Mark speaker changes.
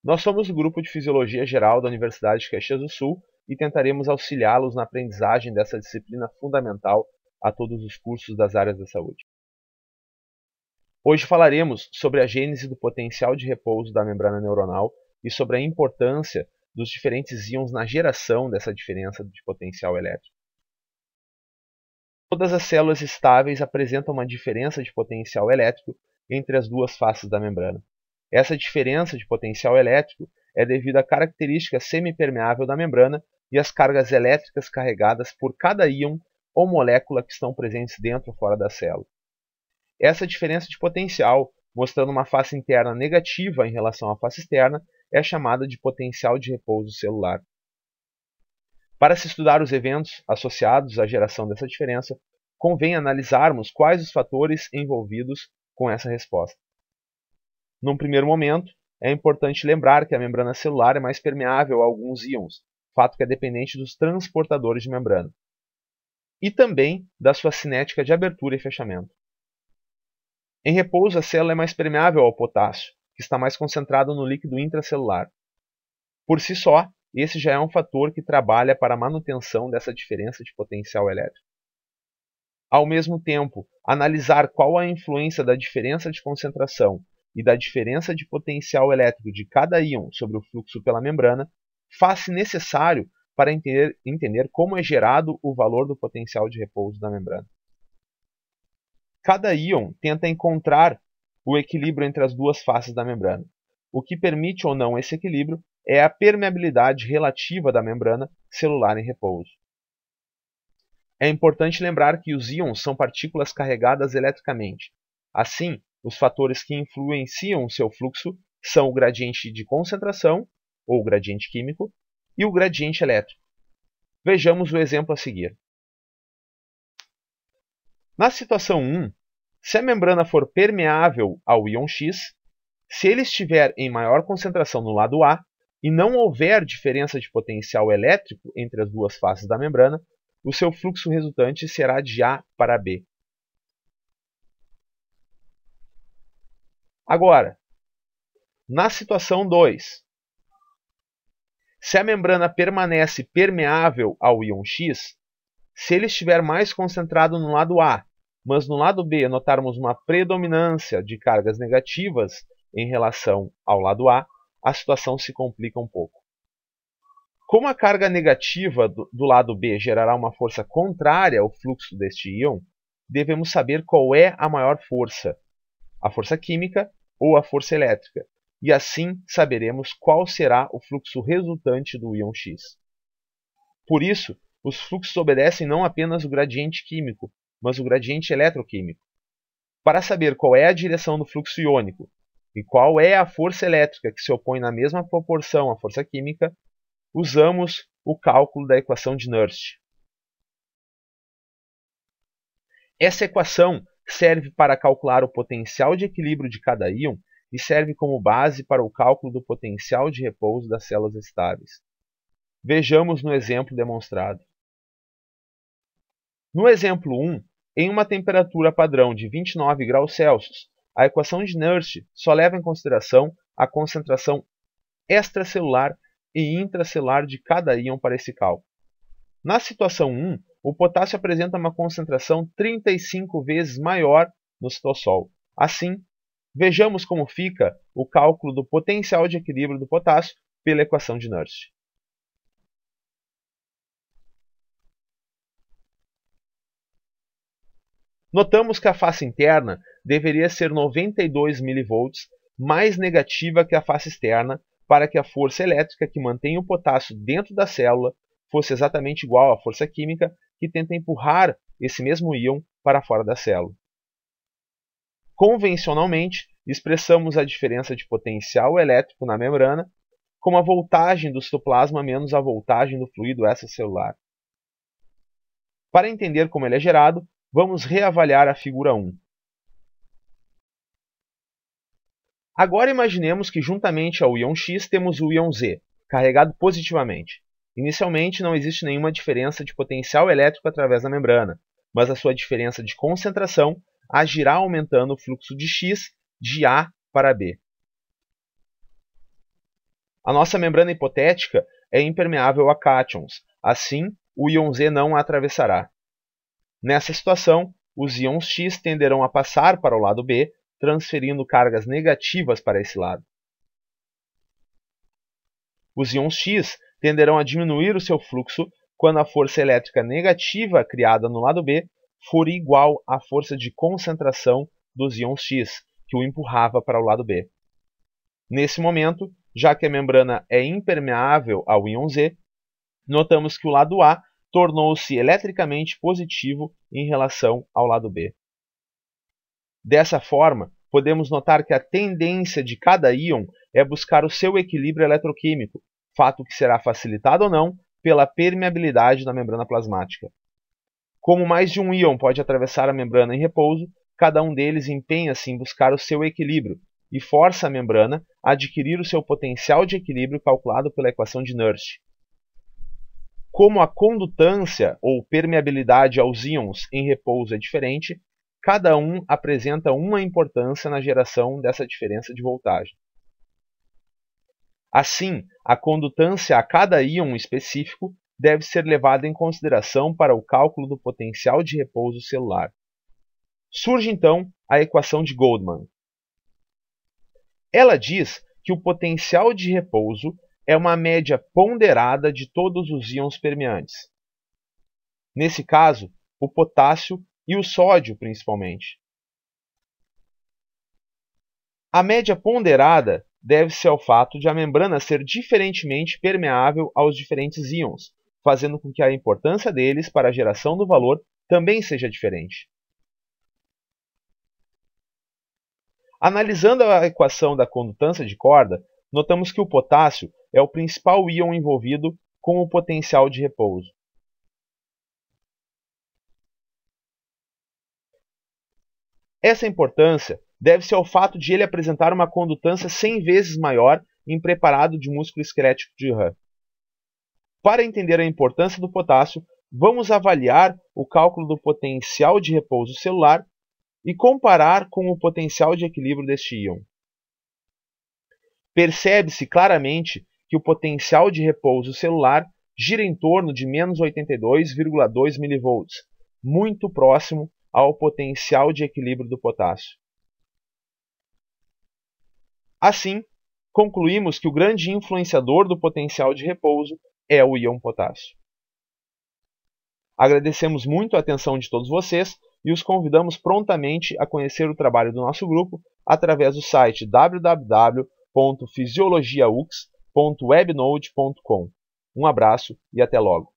Speaker 1: Nós somos o grupo de Fisiologia Geral da Universidade de Caxias do Sul e tentaremos auxiliá-los na aprendizagem dessa disciplina fundamental a todos os cursos das áreas da saúde. Hoje falaremos sobre a gênese do potencial de repouso da membrana neuronal e sobre a importância dos diferentes íons na geração dessa diferença de potencial elétrico. Todas as células estáveis apresentam uma diferença de potencial elétrico entre as duas faces da membrana. Essa diferença de potencial elétrico é devido à característica semipermeável da membrana e às cargas elétricas carregadas por cada íon ou molécula que estão presentes dentro ou fora da célula. Essa diferença de potencial, mostrando uma face interna negativa em relação à face externa, é chamada de potencial de repouso celular. Para se estudar os eventos associados à geração dessa diferença, convém analisarmos quais os fatores envolvidos com essa resposta. Num primeiro momento, é importante lembrar que a membrana celular é mais permeável a alguns íons, fato que é dependente dos transportadores de membrana, e também da sua cinética de abertura e fechamento. Em repouso, a célula é mais permeável ao potássio, que está mais concentrado no líquido intracelular. Por si só, esse já é um fator que trabalha para a manutenção dessa diferença de potencial elétrico. Ao mesmo tempo, analisar qual a influência da diferença de concentração e da diferença de potencial elétrico de cada íon sobre o fluxo pela membrana faz-se necessário para entender como é gerado o valor do potencial de repouso da membrana. Cada íon tenta encontrar o equilíbrio entre as duas faces da membrana. O que permite ou não esse equilíbrio é a permeabilidade relativa da membrana celular em repouso. É importante lembrar que os íons são partículas carregadas eletricamente. Assim, os fatores que influenciam o seu fluxo são o gradiente de concentração, ou gradiente químico, e o gradiente elétrico. Vejamos o exemplo a seguir. Na situação 1, se a membrana for permeável ao íon X, se ele estiver em maior concentração no lado A e não houver diferença de potencial elétrico entre as duas faces da membrana, o seu fluxo resultante será de A para B. Agora, na situação 2, se a membrana permanece permeável ao íon X, se ele estiver mais concentrado no lado A, mas no lado B notarmos uma predominância de cargas negativas em relação ao lado A situação se complica um pouco. Como a carga negativa do lado B gerará uma força contrária ao fluxo deste íon, devemos saber qual é a maior força, a força química ou a força elétrica, e assim saberemos qual será o fluxo resultante do íon X. Por isso, os fluxos obedecem não apenas o gradiente químico, mas o gradiente eletroquímico. Para saber qual é a direção do fluxo iônico e qual é a força elétrica que se opõe na mesma proporção à força química, usamos o cálculo da equação de Nernst. Essa equação serve para calcular o potencial de equilíbrio de cada íon e serve como base para o cálculo do potencial de repouso das células estáveis. Vejamos no exemplo demonstrado. No exemplo 1, em uma temperatura padrão de 29 graus Celsius, a equação de Nernst só leva em consideração a concentração extracelular e intracelular de cada íon para esse cálculo. Na situação 1, o potássio apresenta uma concentração 35 vezes maior no citosol. Assim, vejamos como fica o cálculo do potencial de equilíbrio do potássio pela equação de Nernst. Notamos que a face interna deveria ser 92 mV mais negativa que a face externa para que a força elétrica que mantém o potássio dentro da célula fosse exatamente igual à força química que tenta empurrar esse mesmo íon para fora da célula. Convencionalmente, expressamos a diferença de potencial elétrico na membrana como a voltagem do citoplasma menos a voltagem do fluido extracelular. Para entender como ele é gerado, vamos reavaliar a figura 1. Agora imaginemos que juntamente ao íon X temos o íon Z, carregado positivamente. Inicialmente não existe nenhuma diferença de potencial elétrico através da membrana, mas a sua diferença de concentração agirá aumentando o fluxo de X de A para B. A nossa membrana hipotética é impermeável a cátions, assim o íon Z não a atravessará. Nessa situação, os íons X tenderão a passar para o lado B, transferindo cargas negativas para esse lado. Os íons X tenderão a diminuir o seu fluxo quando a força elétrica negativa criada no lado B for igual à força de concentração dos íons X, que o empurrava para o lado B. Nesse momento, já que a membrana é impermeável ao íon Z, notamos que o lado A tornou-se eletricamente positivo em relação ao lado B. Dessa forma, podemos notar que a tendência de cada íon é buscar o seu equilíbrio eletroquímico, fato que será facilitado ou não pela permeabilidade da membrana plasmática. Como mais de um íon pode atravessar a membrana em repouso, cada um deles empenha-se em buscar o seu equilíbrio e força a membrana a adquirir o seu potencial de equilíbrio calculado pela equação de Nernst. Como a condutância ou permeabilidade aos íons em repouso é diferente, cada um apresenta uma importância na geração dessa diferença de voltagem. Assim, a condutância a cada íon específico deve ser levada em consideração para o cálculo do potencial de repouso celular. Surge então a equação de Goldman. Ela diz que o potencial de repouso é uma média ponderada de todos os íons permeantes. Nesse caso, o potássio e o sódio principalmente. A média ponderada deve-se ao fato de a membrana ser diferentemente permeável aos diferentes íons, fazendo com que a importância deles para a geração do valor também seja diferente. Analisando a equação da condutância de corda, notamos que o potássio é o principal íon envolvido com o potencial de repouso. Essa importância deve-se ao fato de ele apresentar uma condutância 100 vezes maior em preparado de músculo esquelético de rã. Para entender a importância do potássio, vamos avaliar o cálculo do potencial de repouso celular e comparar com o potencial de equilíbrio deste íon. Percebe-se claramente que o potencial de repouso celular gira em torno de menos 82,2 mV, muito próximo ao potencial de equilíbrio do potássio. Assim, concluímos que o grande influenciador do potencial de repouso é o íon potássio. Agradecemos muito a atenção de todos vocês e os convidamos prontamente a conhecer o trabalho do nosso grupo através do site www.fisiologiaux.webnode.com. Um abraço e até logo!